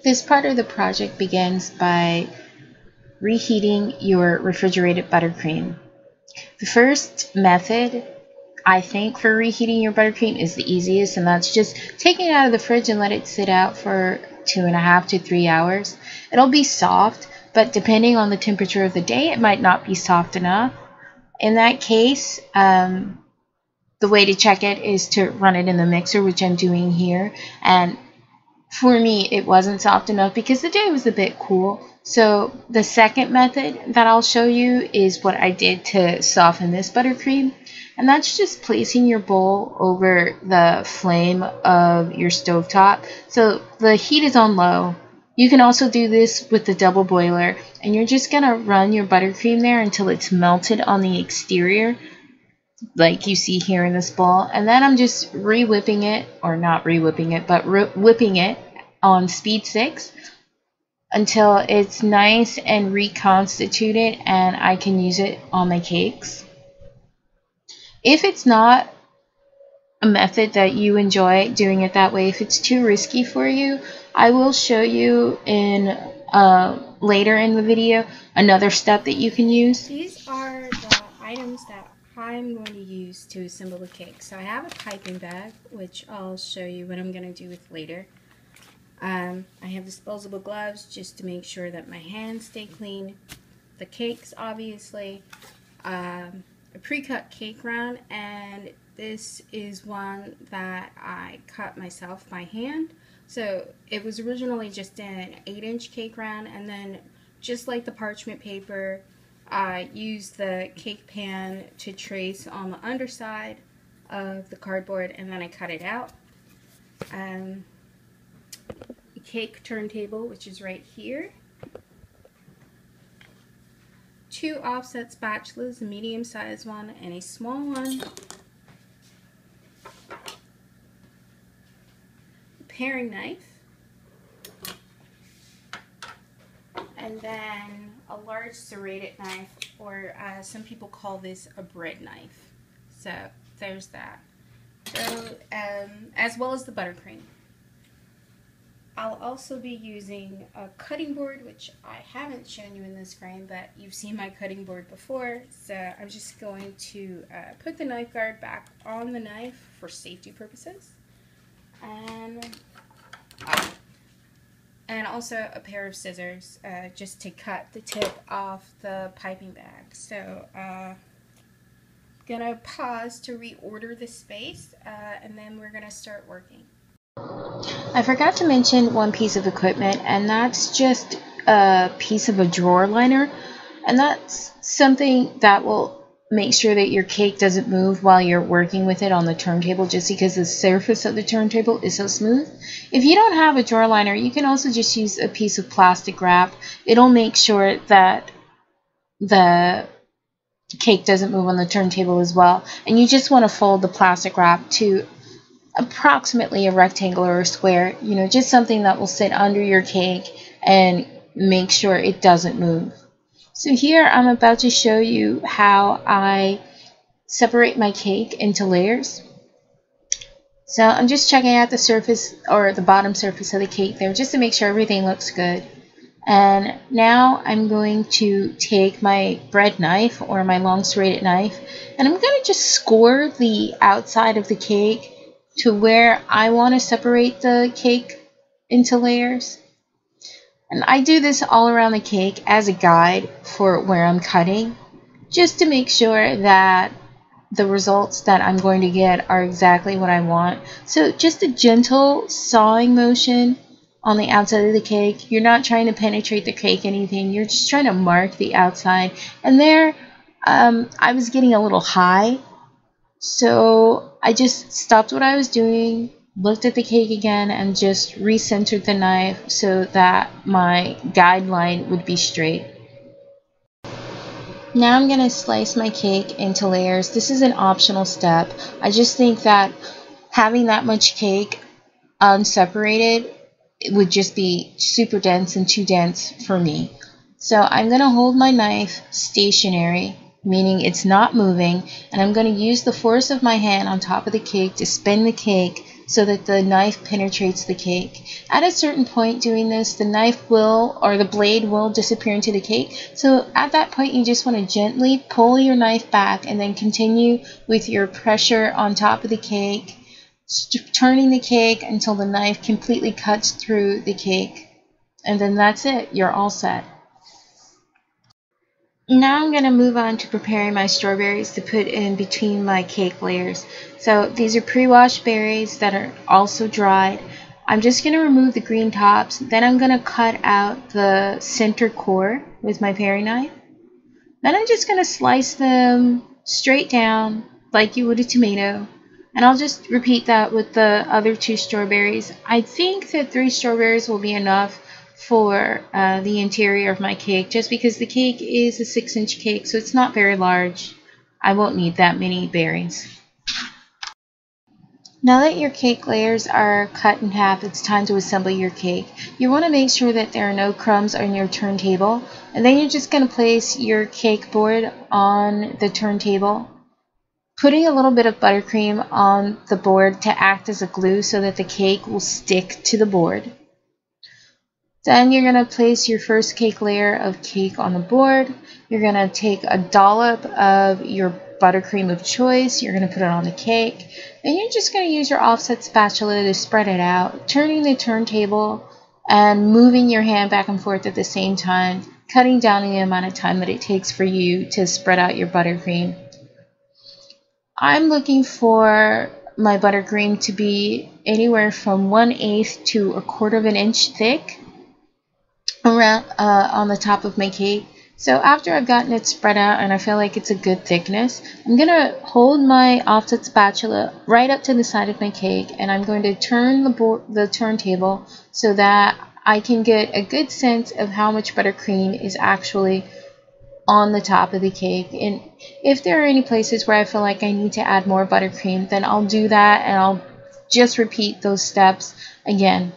This part of the project begins by reheating your refrigerated buttercream. The first method, I think, for reheating your buttercream is the easiest, and that's just taking it out of the fridge and let it sit out for 2.5 to 3 hours. It'll be soft, but depending on the temperature of the day, it might not be soft enough. In that case, the way to check it is to run it in the mixer, which I'm doing here. And for me, it wasn't soft enough because the day was a bit cool. So the second method that I'll show you is what I did to soften this buttercream. And that's just placing your bowl over the flame of your stovetop. So the heat is on low. You can also do this with the double boiler. And you're just going to run your buttercream there until it's melted on the exterior, like you see here in this bowl. And then I'm just re-whipping it, or not re-whipping it, but whipping it on speed 6 until it's nice and reconstituted and I can use it on my cakes. If it's not a method that you enjoy doing it that way, if it's too risky for you, I will show you in later in the video another step that you can use. These are the items that I'm going to use to assemble the cake. So I have a piping bag, which I'll show you what I'm going to do with later. I have disposable gloves just to make sure that my hands stay clean. The cakes, obviously. A pre-cut cake round, and this is one that I cut myself by hand. So it was originally just an 8-inch cake round, and then just like the parchment paper, I used the cake pan to trace on the underside of the cardboard, and then I cut it out. The cake turntable, which is right here. 2 offset spatulas, a medium-sized one and a small one. A paring knife. And then a large serrated knife, or some people call this a bread knife. So there's that. So, as well as the buttercream. I'll also be using a cutting board, which I haven't shown you in this frame, but you've seen my cutting board before. So I'm just going to put the knife guard back on the knife for safety purposes. And also a pair of scissors just to cut the tip off the piping bag. So gonna pause to reorder the space and then we're gonna start working. I forgot to mention one piece of equipment, and that's just a piece of a drawer liner, and that's something that will make sure that your cake doesn't move while you're working with it on the turntable, just because the surface of the turntable is so smooth. If you don't have a drawer liner, you can also just use a piece of plastic wrap. It'll make sure that the cake doesn't move on the turntable as well. And you just want to fold the plastic wrap to approximately a rectangle or a square, you know, just something that will sit under your cake and make sure it doesn't move. So here I'm about to show you how I separate my cake into layers. So I'm just checking out the surface, or the bottom surface of the cake there, just to make sure everything looks good. And now I'm going to take my bread knife, or my long serrated knife, and I'm going to just score the outside of the cake to where I want to separate the cake into layers. And I do this all around the cake as a guide for where I'm cutting, just to make sure that the results that I'm going to get are exactly what I want. So just a gentle sawing motion on the outside of the cake. You're not trying to penetrate the cake anything, you're just trying to mark the outside. And there I was getting a little high, so I just stopped what I was doing, looked at the cake again, and just recentered the knife so that my guideline would be straight. Now I'm going to slice my cake into layers. This is an optional step. I just think that having that much cake unseparated, it would just be super dense and too dense for me. So I'm going to hold my knife stationary, meaning it's not moving, and I'm going to use the force of my hand on top of the cake to spin the cake so that the knife penetrates the cake. At a certain point doing this, the knife will, or the blade will disappear into the cake. So at that point, you just want to gently pull your knife back and then continue with your pressure on top of the cake, turning the cake until the knife completely cuts through the cake. And then that's it. You're all set. Now I'm going to move on to preparing my strawberries to put in between my cake layers. So these are pre-washed berries that are also dried. I'm just going to remove the green tops. Then I'm going to cut out the center core with my paring knife. Then I'm just going to slice them straight down like you would a tomato. And I'll just repeat that with the other 2 strawberries. I think that 3 strawberries will be enough for the interior of my cake, just because the cake is a 6-inch cake, so it's not very large. I won't need that many berries. Now that your cake layers are cut in half, it's time to assemble your cake. You want to make sure that there are no crumbs on your turntable, and then you're just going to place your cake board on the turntable, putting a little bit of buttercream on the board to act as a glue so that the cake will stick to the board. Then you're going to place your first cake layer of cake on the board. You're going to take a dollop of your buttercream of choice. You're going to put it on the cake. And you're just going to use your offset spatula to spread it out, turning the turntable and moving your hand back and forth at the same time, cutting down the amount of time that it takes for you to spread out your buttercream. I'm looking for my buttercream to be anywhere from 1/8 to 1/4 of an inch thick around on the top of my cake. So after I've gotten it spread out and I feel like it's a good thickness, I'm going to hold my offset spatula right up to the side of my cake, and I'm going to turn the turntable so that I can get a good sense of how much buttercream is actually on the top of the cake. And if there are any places where I feel like I need to add more buttercream, then I'll do that, and I'll just repeat those steps again.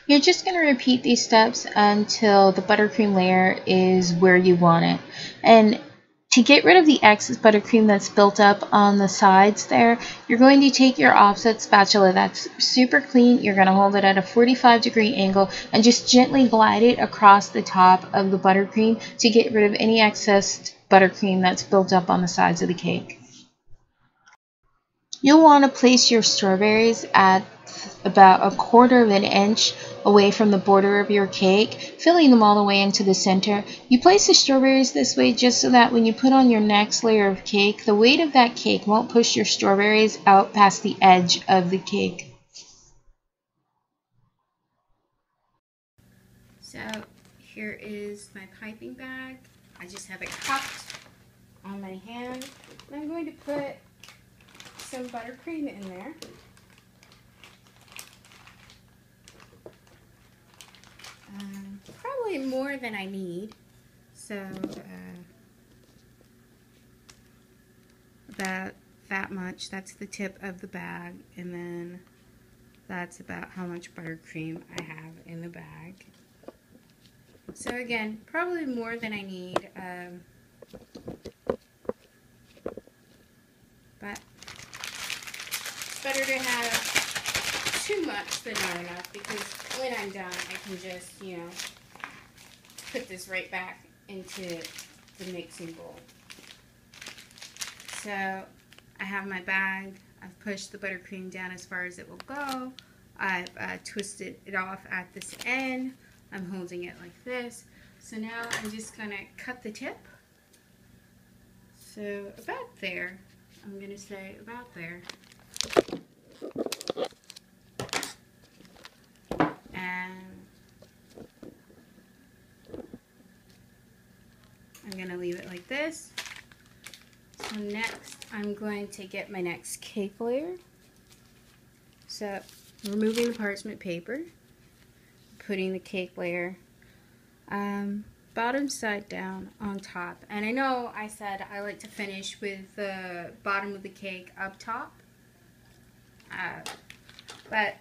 You're just going to repeat these steps until the buttercream layer is where you want it. And to get rid of the excess buttercream that's built up on the sides there, you're going to take your offset spatula that's super clean. You're going to hold it at a 45-degree angle and just gently glide it across the top of the buttercream to get rid of any excess buttercream that's built up on the sides of the cake. You'll want to place your strawberries at about 1/4 of an inch away from the border of your cake, filling them all the way into the center. You place the strawberries this way just so that when you put on your next layer of cake, the weight of that cake won't push your strawberries out past the edge of the cake. So here is my piping bag. I just have it cupped on my hand. And I'm going to put some buttercream in there. Probably more than I need. So about that much. That's the tip of the bag, and then that's about how much buttercream I have in the bag. So again, probably more than I need. But it's better to have too much than not enough, because when I'm done, I can just, put this right back into the mixing bowl. So I have my bag. I've pushed the buttercream down as far as it will go. I've twisted it off at this end. I'm holding it like this. So now I'm just going to cut the tip. So about there. I'm going to say about there. And I'm going to leave it like this. So next I'm going to get my next cake layer. So removing the parchment paper, putting the cake layer bottom side down on top. And I know I said I like to finish with the bottom of the cake up top, but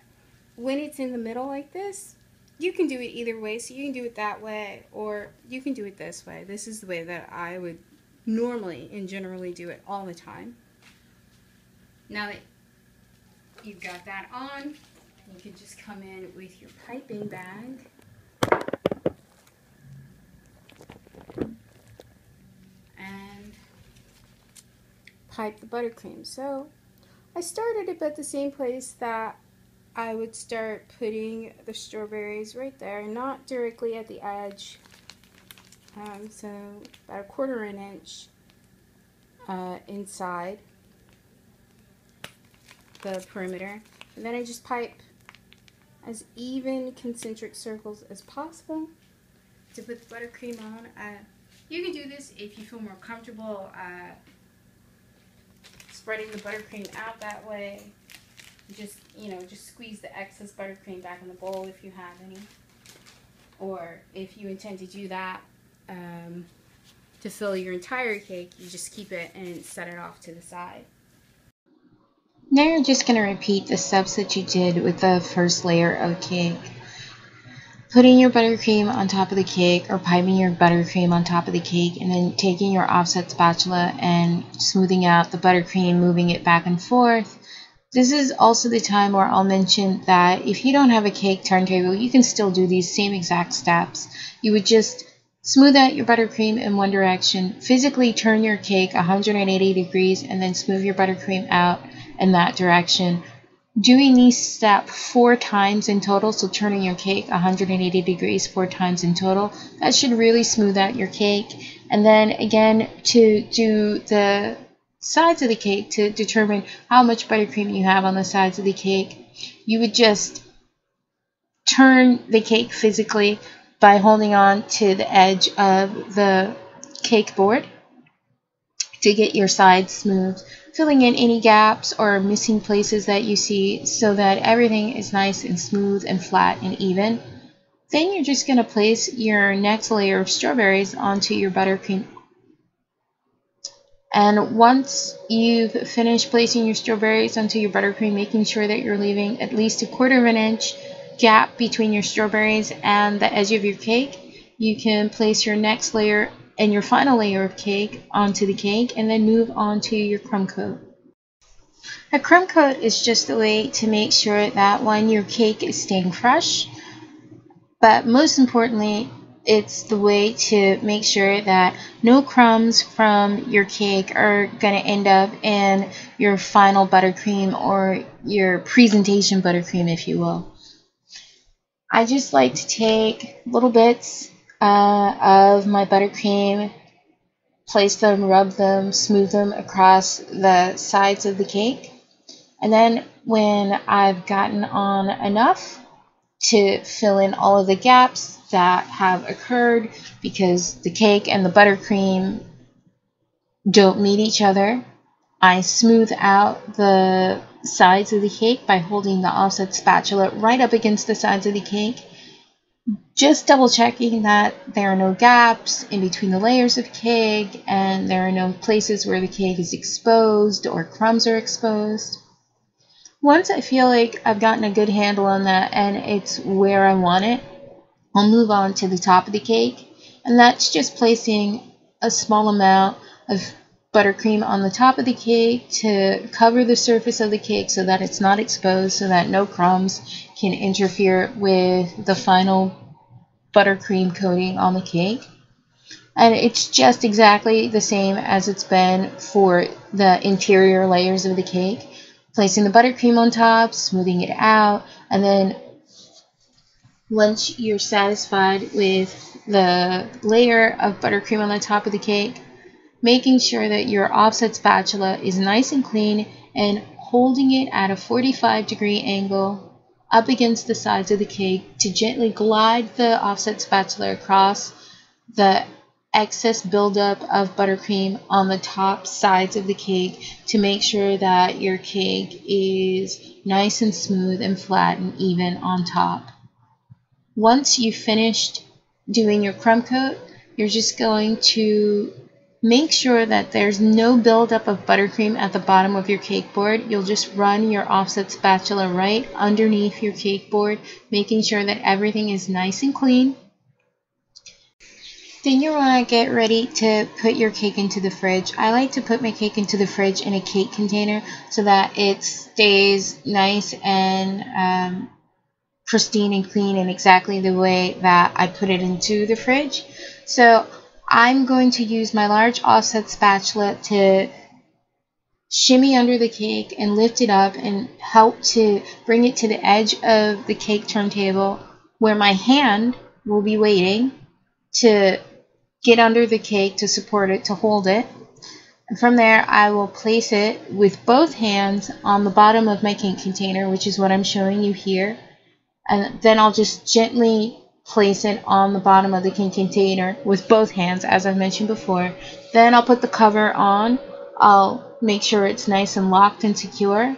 when it's in the middle like this, you can do it either way. So you can do it that way, or you can do it this way. This is the way that I would normally and generally do it all the time. Now that you've got that on, you can just come in with your piping bag and pipe the buttercream. So I started about the same place that I would start putting the strawberries, right there, not directly at the edge. So about 1/4 inch inside the perimeter. And then I just pipe as even concentric circles as possible to put the buttercream on. You can do this if you feel more comfortable spreading the buttercream out that way. Just, just squeeze the excess buttercream back in the bowl if you have any. Or if you intend to do that to fill your entire cake, you just keep it and set it off to the side. Now you're just going to repeat the steps that you did with the first layer of cake. Putting your buttercream on top of the cake, or piping your buttercream on top of the cake, and then taking your offset spatula and smoothing out the buttercream, moving it back and forth. This is also the time where I'll mention that if you don't have a cake turntable, you can still do these same exact steps. You would just smooth out your buttercream in one direction, physically turn your cake 180 degrees, and then smooth your buttercream out in that direction. Doing these steps 4 times in total, so turning your cake 180 degrees 4 times in total, that should really smooth out your cake. And then again, to do the sides of the cake, to determine how much buttercream you have on the sides of the cake, you would just turn the cake physically by holding on to the edge of the cake board to get your sides smooth, filling in any gaps or missing places that you see so that everything is nice and smooth and flat and even. Then you're just going to place your next layer of strawberries onto your buttercream. And once you've finished placing your strawberries onto your buttercream, making sure that you're leaving at least 1/4 inch gap between your strawberries and the edge of your cake, you can place your next layer and your final layer of cake onto the cake, and then move on to your crumb coat. A crumb coat is just a way to make sure that one, your cake is staying fresh, but most importantly, it's the way to make sure that no crumbs from your cake are going to end up in your final buttercream or your presentation buttercream, if you will. I just like to take little bits of my buttercream, place them, rub them, smooth them across the sides of the cake. And then when I've gotten on enough to fill in all of the gaps that have occurred because the cake and the buttercream don't meet each other, I smooth out the sides of the cake by holding the offset spatula right up against the sides of the cake, just double checking that there are no gaps in between the layers of cake and there are no places where the cake is exposed or crumbs are exposed. Once I feel like I've gotten a good handle on that and it's where I want it, I'll move on to the top of the cake, and that's just placing a small amount of buttercream on the top of the cake to cover the surface of the cake so that it's not exposed, so that no crumbs can interfere with the final buttercream coating on the cake. And it's just exactly the same as it's been for the interior layers of the cake. Placing the buttercream on top, smoothing it out, and then once you're satisfied with the layer of buttercream on the top of the cake, making sure that your offset spatula is nice and clean and holding it at a 45-degree angle up against the sides of the cake to gently glide the offset spatula across the excess buildup of buttercream on the top sides of the cake to make sure that your cake is nice and smooth and flat and even on top. Once you've finished doing your crumb coat, you're just going to make sure that there's no buildup of buttercream at the bottom of your cake board. You'll just run your offset spatula right underneath your cake board, making sure that everything is nice and clean. Then you want to get ready to put your cake into the fridge. I like to put my cake into the fridge in a cake container so that it stays nice and pristine and clean in exactly the way that I put it into the fridge. So I'm going to use my large offset spatula to shimmy under the cake and lift it up and help to bring it to the edge of the cake turntable where my hand will be waiting to get under the cake to support it, to hold it. And from there, I will place it with both hands on the bottom of my cake container, which is what I'm showing you here. And then I'll just gently place it on the bottom of the cake container with both hands, as I've mentioned before. Then I'll put the cover on. I'll make sure it's nice and locked and secure.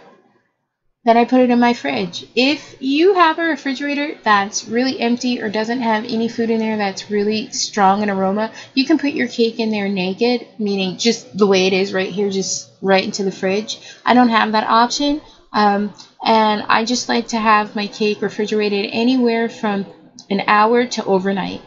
Then I put it in my fridge. If you have a refrigerator that's really empty or doesn't have any food in there that's really strong in aroma, you can put your cake in there naked, meaning just the way it is right here, just right into the fridge. I don't have that option, and I just like to have my cake refrigerated anywhere from an hour to overnight.